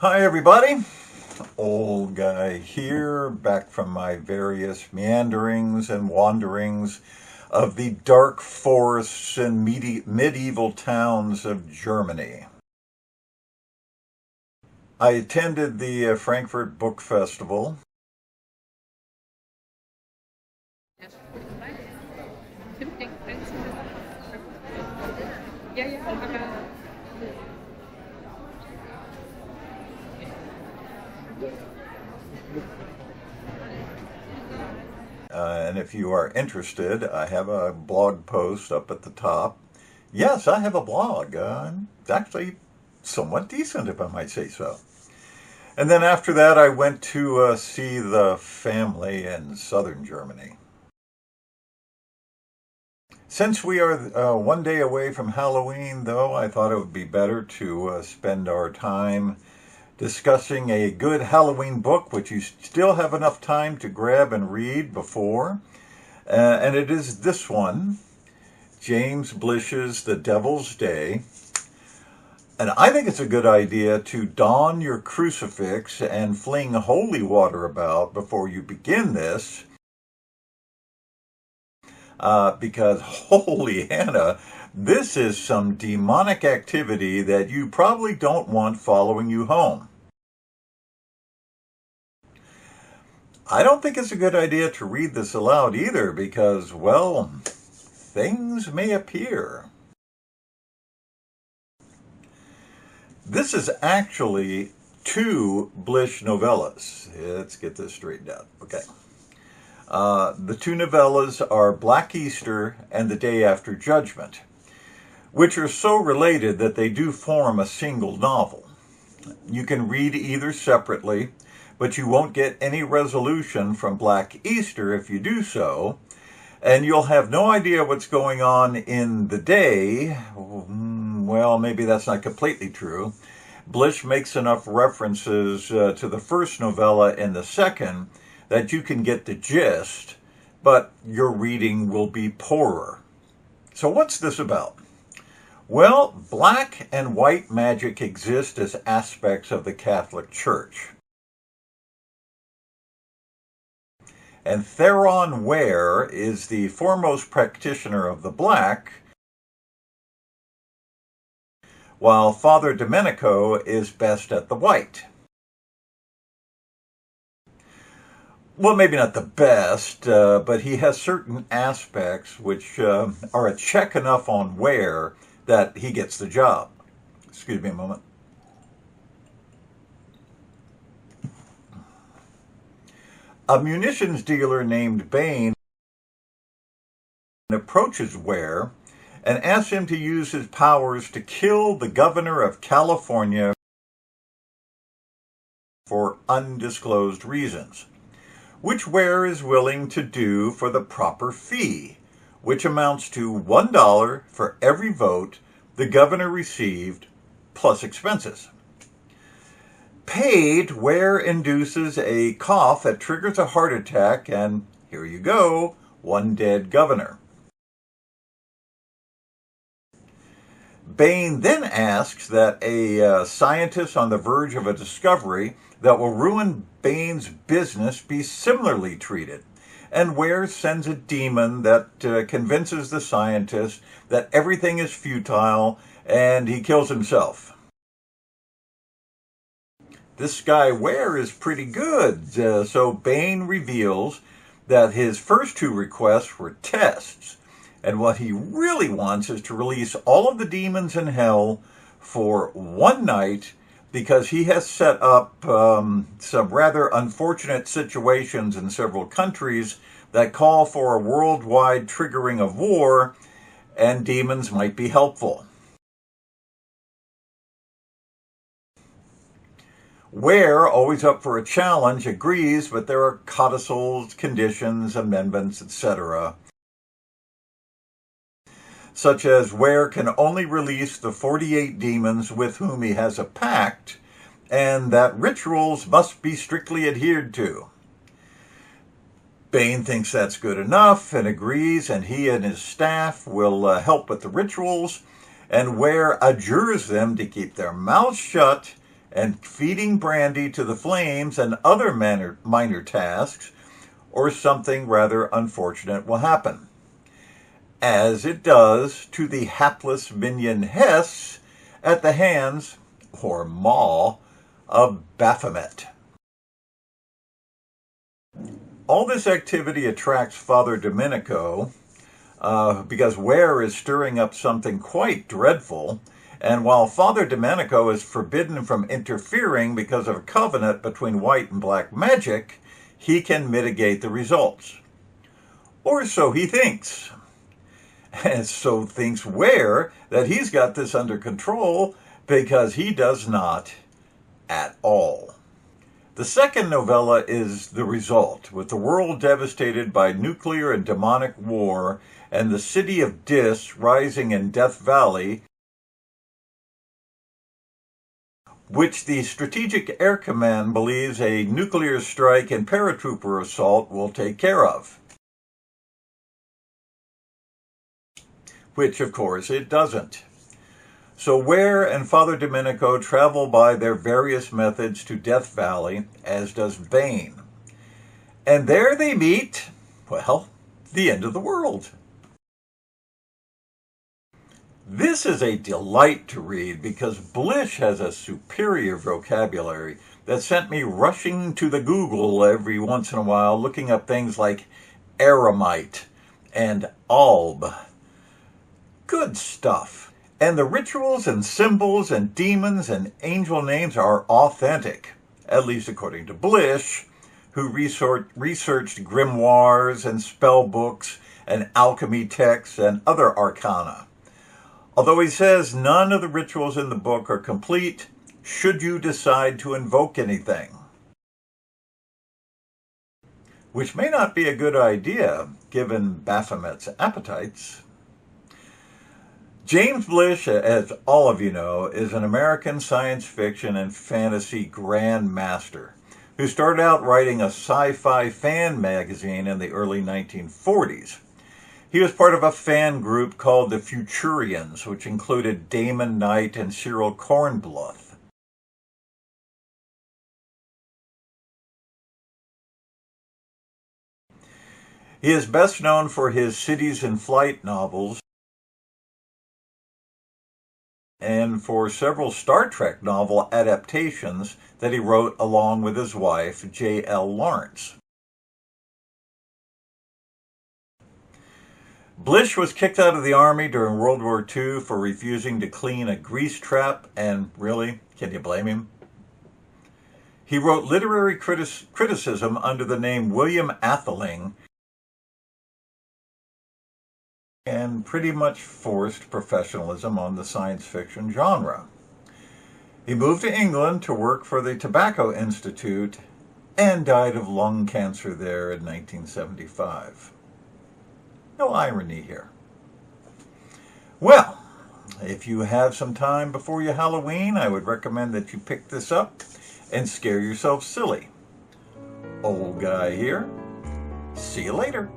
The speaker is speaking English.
Hi everybody, Old Guy here, back from my various meanderings and wanderings of the dark forests and medieval towns of Germany. I attended the Frankfurt Book Festival. And if you are interested, I have a blog post up at the top. Yes, I have a blog. It's actually somewhat decent, if I might say so. And then after that, I went to see the family in southern Germany. Since we are one day away from Halloween, though, I thought it would be better to spend our time discussing a good Halloween book, which you still have enough time to grab and read before. And it is this one, James Blish's The Devil's Day. And I think it's a good idea to don your crucifix and fling holy water about before you begin this. Because holy Hannah, this is some demonic activity that you probably don't want following you home. I don't think it's a good idea to read this aloud either because, well, things may appear. This is actually two Blish novellas. Let's get this straightened out. Okay. The two novellas are Black Easter and The Day After Judgment, which are so related that they do form a single novel. You can read either separately, but you won't get any resolution from Black Easter if you do so, and you'll have no idea what's going on in the day. Well, maybe that's not completely true. Blish makes enough references to the first novella and the second that you can get the gist, but your reading will be poorer. So what's this about? Well, black and white magic exist as aspects of the Catholic Church. And Theron Ware is the foremost practitioner of the black, while Father Domenico is best at the white. Well, maybe not the best, but he has certain aspects which are a check enough on Ware that he gets the job. Excuse me a moment. A munitions dealer named Bane approaches Ware and asks him to use his powers to kill the governor of California for undisclosed reasons, which Ware is willing to do for the proper fee, which amounts to $1 for every vote the governor received, plus expenses. Paid, Ware induces a cough that triggers a heart attack, and here you go, one dead governor. Bane then asks that a scientist on the verge of a discovery that will ruin Bane's business be similarly treated, and Ware sends a demon that convinces the scientist that everything is futile, and he kills himself. This guy Ware is pretty good, so Bane reveals that his first two requests were tests, and what he really wants is to release all of the demons in hell for one night because he has set up some rather unfortunate situations in several countries that call for a worldwide triggering of war, and demons might be helpful. Ware, always up for a challenge, agrees, but there are codicils, conditions, amendments, etc., such as Ware can only release the 48 demons with whom he has a pact, and that rituals must be strictly adhered to. Bane thinks that's good enough and agrees, and he and his staff will help with the rituals, and Ware adjures them to keep their mouths shut and feeding brandy to the flames and other minor tasks, or something rather unfortunate will happen, as it does to the hapless minion Hess at the hands, or maw, of Baphomet. All this activity attracts Father Domenico because Ware is stirring up something quite dreadful, and while Father Domenico is forbidden from interfering because of a covenant between white and black magic, he can mitigate the results. Or so he thinks. And so thinks Ware that he's got this under control, because he does not at all. The second novella is The Result, with the world devastated by nuclear and demonic war, and the city of Dis rising in Death Valley, which the Strategic Air Command believes a nuclear strike and paratrooper assault will take care of. Which, of course, it doesn't. So Ware and Father Domenico travel by their various methods to Death Valley, as does Bane. And there they meet, well, the end of the world. This is a delight to read because Blish has a superior vocabulary that sent me rushing to the Google every once in a while, looking up things like Aramite and Alb. Good stuff. And the rituals and symbols and demons and angel names are authentic, at least according to Blish, who researched grimoires and spell books and alchemy texts and other arcana. Although he says none of the rituals in the book are complete, should you decide to invoke anything. Which may not be a good idea, given Baphomet's appetites. James Blish, as all of you know, is an American science fiction and fantasy grandmaster who started out writing a sci-fi fan magazine in the early 1940s. He was part of a fan group called the Futurians, which included Damon Knight and Cyril Kornbluth. He is best known for his Cities in Flight novels and for several Star Trek novel adaptations that he wrote along with his wife, J.L. Lawrence. Blish was kicked out of the Army during World War II for refusing to clean a grease trap, and really, can you blame him? He wrote literary criticism under the name William Atheling, and pretty much forced professionalism on the science fiction genre. He moved to England to work for the Tobacco Institute and died of lung cancer there in 1975. No irony here. Well, if you have some time before your Halloween, I would recommend that you pick this up and scare yourself silly. Old guy here. See you later.